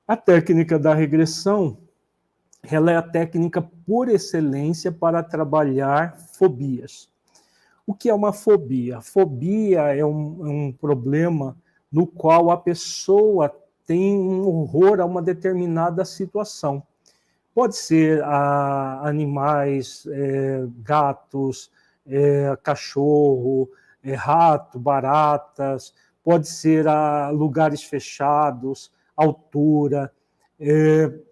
A técnica da regressão, ela é a técnica por excelência para trabalhar fobias. O que é uma fobia? Fobia é um problema no qual a pessoa tem um horror a uma determinada situação. Pode ser a animais, gatos, cachorro, rato, baratas, pode ser a lugares fechados, altura.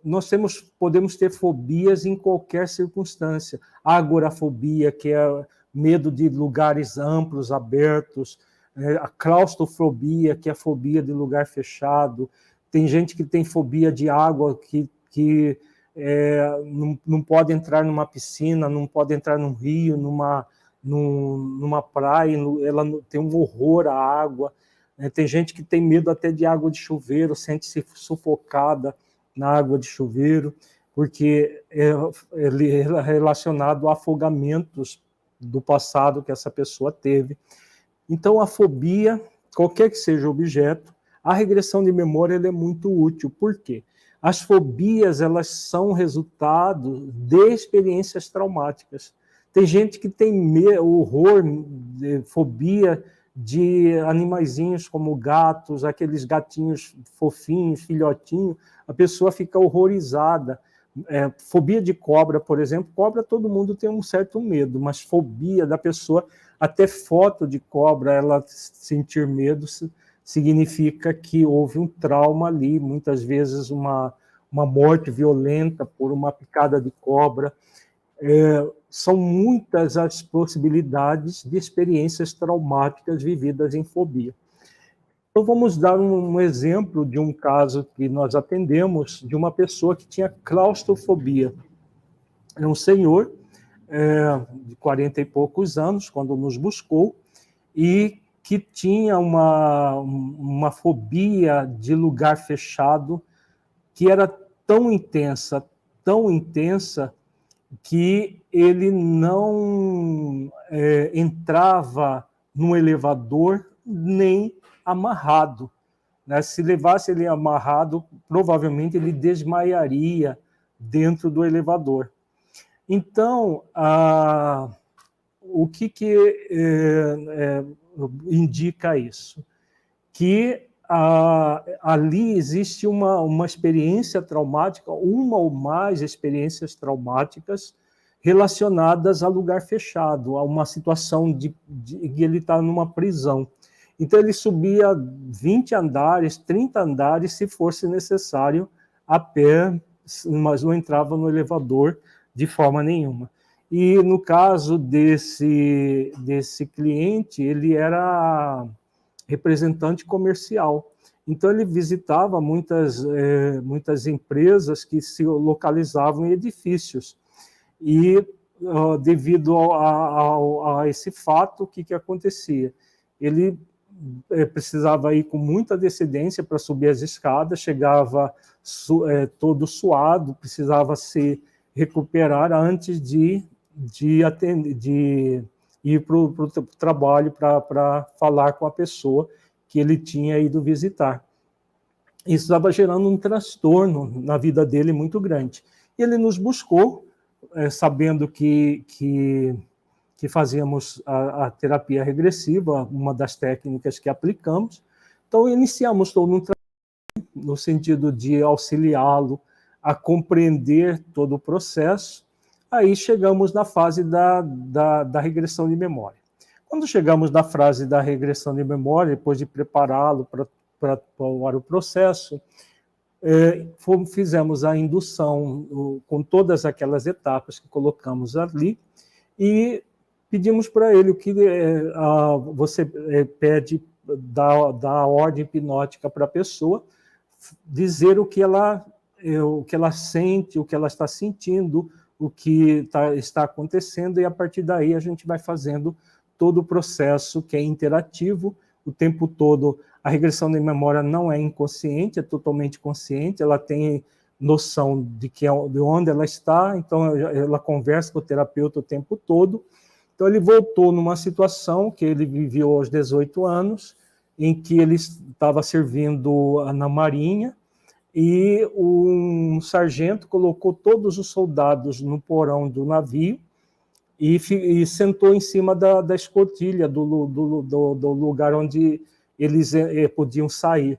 Nós podemos ter fobias em qualquer circunstância. Agorafobia, que é medo de lugares amplos, abertos. A claustrofobia, que é a fobia de lugar fechado. Tem gente que tem fobia de água, que não pode entrar numa piscina, não pode entrar num rio, numa praia, ela tem um horror à água. Tem gente que tem medo até de água de chuveiro, sente-se sufocada na água de chuveiro, porque é relacionado a afogamentos do passado que essa pessoa teve. Então, a fobia, qualquer que seja o objeto, a regressão de memória ela é muito útil. Por quê? As fobias, elas são resultado de experiências traumáticas. Tem gente que tem horror, fobia de animaizinhos como gatos, aqueles gatinhos fofinhos, filhotinhos, a pessoa fica horrorizada. Fobia de cobra, por exemplo, cobra todo mundo tem um certo medo, mas fobia da pessoa, até foto de cobra, ela sentir medo, significa que houve um trauma ali, muitas vezes uma morte violenta por uma picada de cobra. São muitas as possibilidades de experiências traumáticas vividas em fobia. Então, vamos dar um exemplo de um caso que nós atendemos, de uma pessoa que tinha claustrofobia. É um senhor de 40 e poucos anos, quando nos buscou, e que tinha uma fobia de lugar fechado, que era tão intensa, que ele não entrava no elevador nem amarrado. Né? Se levasse ele amarrado, provavelmente ele desmaiaria dentro do elevador. Então, o que indica isso? Que ali existe uma experiência traumática, uma ou mais experiências traumáticas relacionadas a lugar fechado, a uma situação de que ele está numa prisão. Então, ele subia 20 andares, 30 andares, se fosse necessário, a pé, mas não entrava no elevador de forma nenhuma. E no caso desse cliente, ele era representante comercial. Então, ele visitava muitas empresas que se localizavam em edifícios. E, devido a esse fato, o que acontecia? Ele precisava ir com muita antecedência para subir as escadas, chegava todo suado, precisava se recuperar antes de ir para o trabalho para falar com a pessoa que ele tinha ido visitar. Isso estava gerando um transtorno na vida dele muito grande. E ele nos buscou, sabendo que fazíamos a terapia regressiva, uma das técnicas que aplicamos. Então, iniciamos todo um trabalho no sentido de auxiliá-lo a compreender todo o processo. Aí chegamos na fase da regressão de memória. Quando chegamos na fase da regressão de memória, depois de prepará-lo para o processo, fizemos a indução com todas aquelas etapas que colocamos ali e pedimos para ele o que você pede da ordem hipnótica para a pessoa, dizer o que ela sente, o que ela está sentindo, o que está acontecendo, e a partir daí a gente vai fazendo todo o processo que é interativo, o tempo todo. A regressão de memória não é inconsciente, é totalmente consciente, ela tem noção de onde ela está, então ela conversa com o terapeuta o tempo todo. Então ele voltou numa situação que ele viveu aos 18 anos, em que ele estava servindo na Marinha, e um sargento colocou todos os soldados no porão do navio e sentou em cima da escotilha do lugar onde eles podiam sair.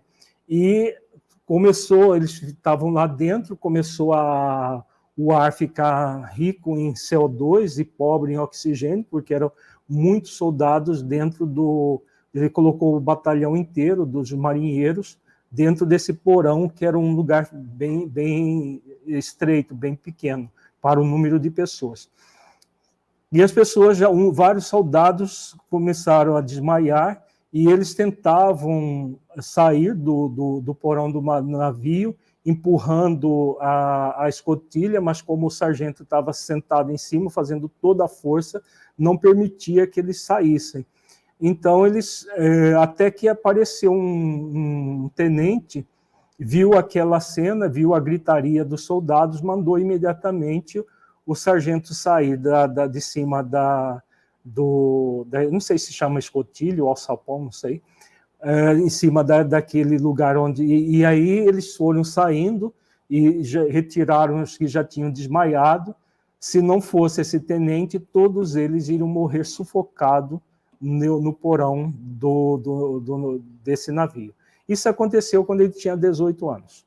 E começou, eles estavam lá dentro, começou o ar ficar rico em CO2 e pobre em oxigênio, porque eram muitos soldados dentro do... Ele colocou o batalhão inteiro dos marinheiros dentro desse porão, que era um lugar bem estreito, bem pequeno, para o número de pessoas. E as pessoas, vários soldados começaram a desmaiar, e eles tentavam sair do porão do navio, empurrando a escotilha, mas como o sargento estava sentado em cima, fazendo toda a força, não permitia que eles saíssem. Então, até que apareceu um tenente, viu aquela cena, viu a gritaria dos soldados, mandou imediatamente o sargento sair de cima não sei se chama escotilho ou alçapão, não sei, em cima daquele lugar onde... E aí eles foram saindo e retiraram os que já tinham desmaiado. Se não fosse esse tenente, todos eles iriam morrer sufocados no porão desse navio. Isso aconteceu quando ele tinha 18 anos.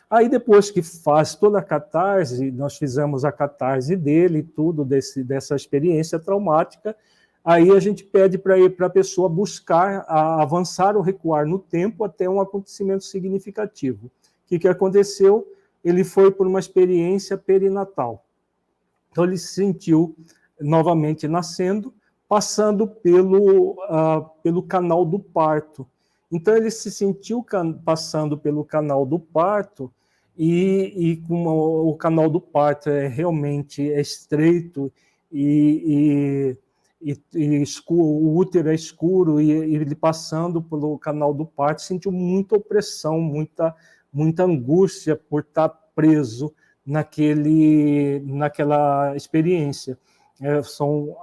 Aí, depois que faz toda a catarse, nós fizemos a catarse dele, tudo dessa experiência traumática, aí a gente pede para a pessoa buscar, avançar ou recuar no tempo até um acontecimento significativo. O que aconteceu? Ele foi por uma experiência perinatal. Então, ele se sentiu novamente nascendo, passando pelo canal do parto. Então, ele se sentiu passando pelo canal do parto, e como o canal do parto realmente estreito e escuro, o útero é escuro, e ele passando pelo canal do parto sentiu muita opressão, muita angústia por estar preso naquela experiência. São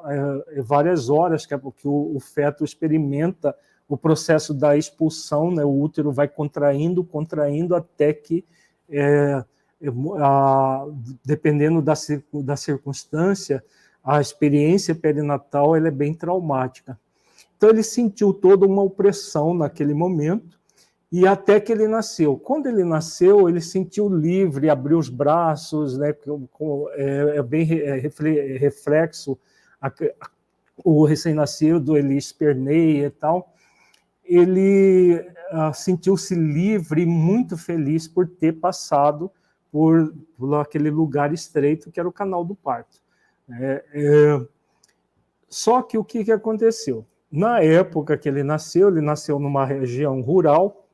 várias horas que o feto experimenta o processo da expulsão, né? O útero vai contraindo até que, dependendo da circunstância, a experiência perinatal ela é bem traumática. Então, ele sentiu toda uma opressão naquele momento, e até que ele nasceu. Quando ele nasceu, ele sentiu livre, abriu os braços, né? Bem reflexo, o recém-nascido, ele esperneia e tal. Ele sentiu-se livre e muito feliz por ter passado por aquele lugar estreito que era o canal do parto. Só que o que aconteceu? Na época que ele nasceu numa região rural,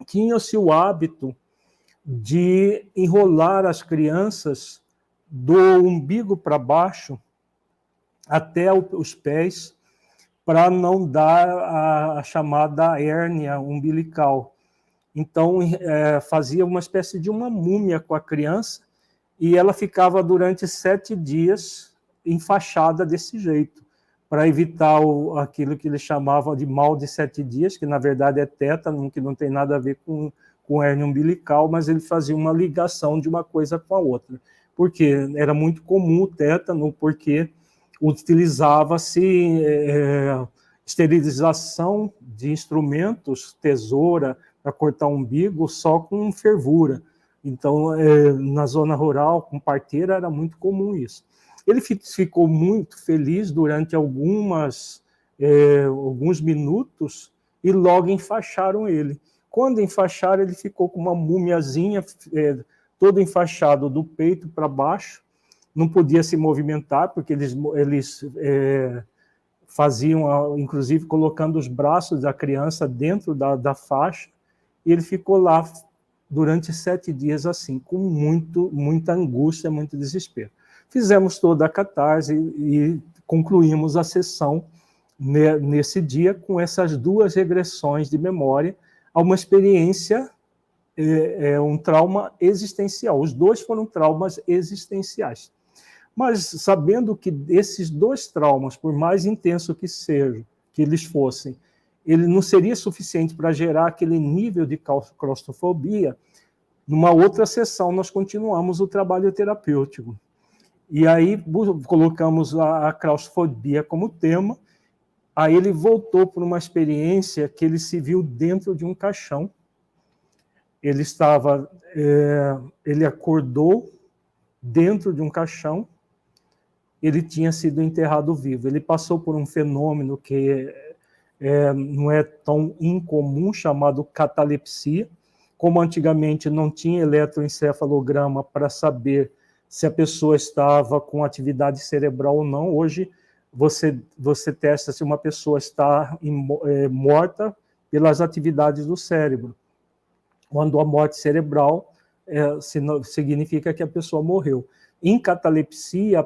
tinha-se o hábito de enrolar as crianças do umbigo para baixo até os pés, para não dar a chamada hérnia umbilical. Então, fazia uma espécie de uma múmia com a criança, e ela ficava durante 7 dias enfaixada desse jeito, para evitar aquilo que eles chamavam de mal de 7 dias, que na verdade é tétano, que não tem nada a ver com hérnia umbilical, mas ele fazia uma ligação de uma coisa com a outra. Porque era muito comum o tétano, porque utilizava-se esterilização de instrumentos, tesoura, para cortar o umbigo, só com fervura. Então, na zona rural, com parteira, era muito comum isso. Ele ficou muito feliz durante alguns minutos, e logo enfaixaram ele. Quando enfaixaram, ele ficou com uma múmiazinha, todo enfaixado do peito para baixo, não podia se movimentar, porque eles faziam, inclusive, colocando os braços da criança dentro da faixa, e ele ficou lá durante 7 dias assim, com muita angústia, muito desespero. Fizemos toda a catarse e concluímos a sessão nesse dia com essas 2 regressões de memória a uma experiência, um trauma existencial. Os 2 foram traumas existenciais. Mas sabendo que esses 2 traumas, por mais intenso que eles fossem, ele não seria suficiente para gerar aquele nível de claustrofobia, Numa outra sessão, nós continuamos o trabalho terapêutico. E aí colocamos a claustrofobia como tema. Aí ele voltou para uma experiência que ele se viu dentro de um caixão. Ele acordou dentro de um caixão. Ele tinha sido enterrado vivo. Ele passou por um fenômeno que não é tão incomum, chamado catalepsia. Como antigamente não tinha eletroencefalograma para saber se a pessoa estava com atividade cerebral ou não, hoje você testa se uma pessoa está morta pelas atividades do cérebro. Quando a morte cerebral significa que a pessoa morreu. Em catalepsia,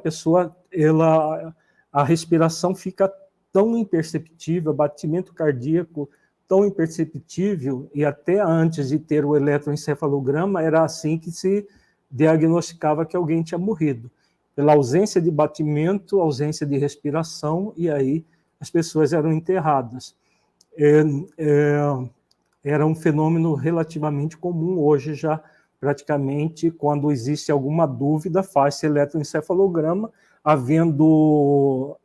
a respiração fica tão imperceptível, batimento cardíaco tão imperceptível, e até antes de ter o eletroencefalograma, era assim que se diagnosticava que alguém tinha morrido. Pela ausência de batimento, ausência de respiração, e aí as pessoas eram enterradas. Era um fenômeno relativamente comum. Hoje já, praticamente, quando existe alguma dúvida, faz-se eletroencefalograma, havendo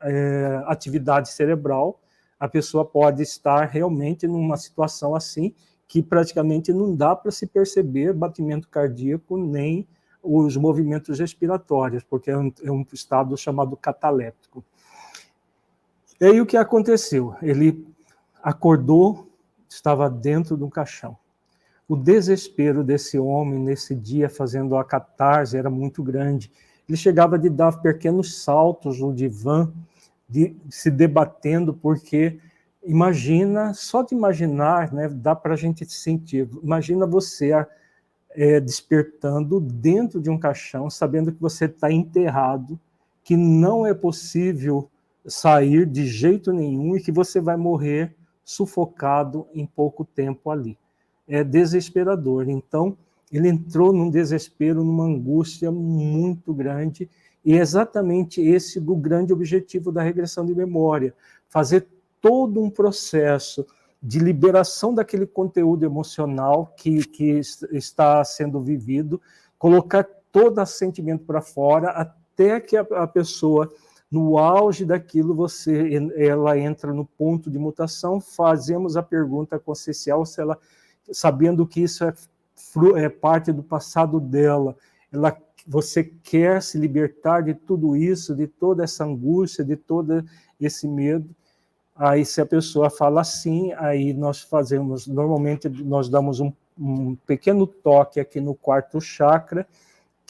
atividade cerebral, a pessoa pode estar realmente numa situação assim, que praticamente não dá para se perceber batimento cardíaco, nem os movimentos respiratórios, porque é um estado chamado cataléptico. E aí o que aconteceu? Ele acordou, estava dentro de um caixão. O desespero desse homem nesse dia, fazendo a catarse, era muito grande. Ele chegava de dar pequenos saltos no divã, se debatendo, porque imagina, só de imaginar, né, dá para a gente sentir. Imagina você despertando dentro de um caixão, sabendo que você está enterrado, que não é possível sair de jeito nenhum e que você vai morrer sufocado em pouco tempo ali. É desesperador. Então, ele entrou num desespero, numa angústia muito grande, e é exatamente esse o grande objetivo da regressão de memória, fazer todo um processo de liberação daquele conteúdo emocional que está sendo vivido, colocar todo esse sentimento para fora, até que a pessoa, no auge daquilo, ela entra no ponto de mutação, fazemos a pergunta consciencial, se ela, sabendo que isso é parte do passado dela, você quer se libertar de tudo isso, de toda essa angústia, de todo esse medo. Aí, se a pessoa fala assim, aí nós fazemos, normalmente nós damos um pequeno toque aqui no quarto chakra,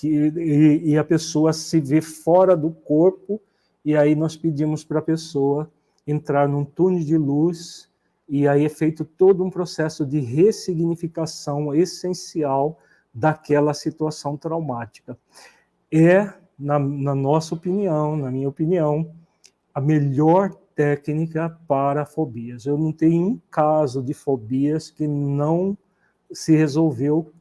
e a pessoa se vê fora do corpo, e aí nós pedimos para a pessoa entrar num túnel de luz, e aí é feito todo um processo de ressignificação essencial daquela situação traumática. Na nossa opinião, na minha opinião, a melhor técnica para fobias. Eu não tenho um caso de fobias que não se resolveu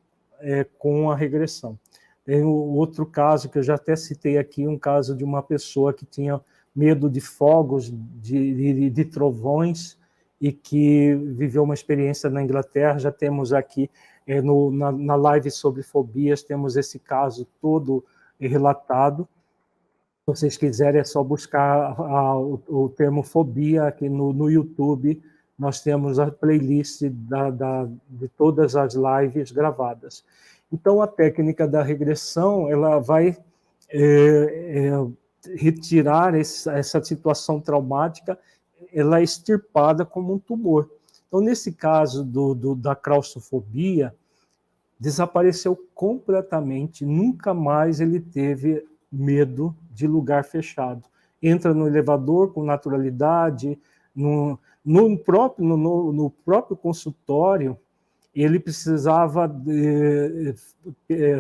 com a regressão. Tem outro caso que eu já até citei aqui, um caso de uma pessoa que tinha medo de fogos, de trovões, e que viveu uma experiência na Inglaterra. Já temos aqui na live sobre fobias, temos esse caso todo relatado. Se vocês quiserem, é só buscar o termo fobia aqui no YouTube. Nós temos a playlist de todas as lives gravadas. Então, a técnica da regressão, ela vai retirar essa situação traumática, ela é extirpada como um tumor. Então, nesse caso da claustrofobia, desapareceu completamente, nunca mais ele teve medo de lugar fechado. Entra no elevador com naturalidade, no próprio consultório, ele precisava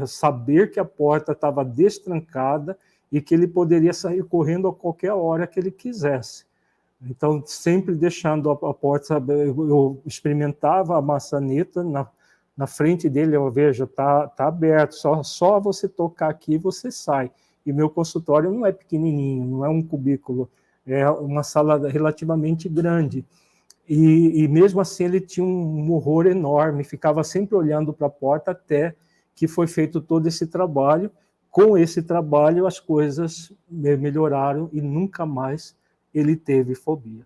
saber que a porta estava destrancada e que ele poderia sair correndo a qualquer hora que ele quisesse. Então, sempre deixando a porta, eu experimentava a maçaneta na frente dele, eu vejo, tá aberto, só você tocar aqui você sai. E meu consultório não é pequenininho, não é um cubículo, é uma sala relativamente grande. E mesmo assim ele tinha um horror enorme, ficava sempre olhando para a porta até que foi feito todo esse trabalho. Com esse trabalho, as coisas melhoraram e nunca mais ele teve fobia.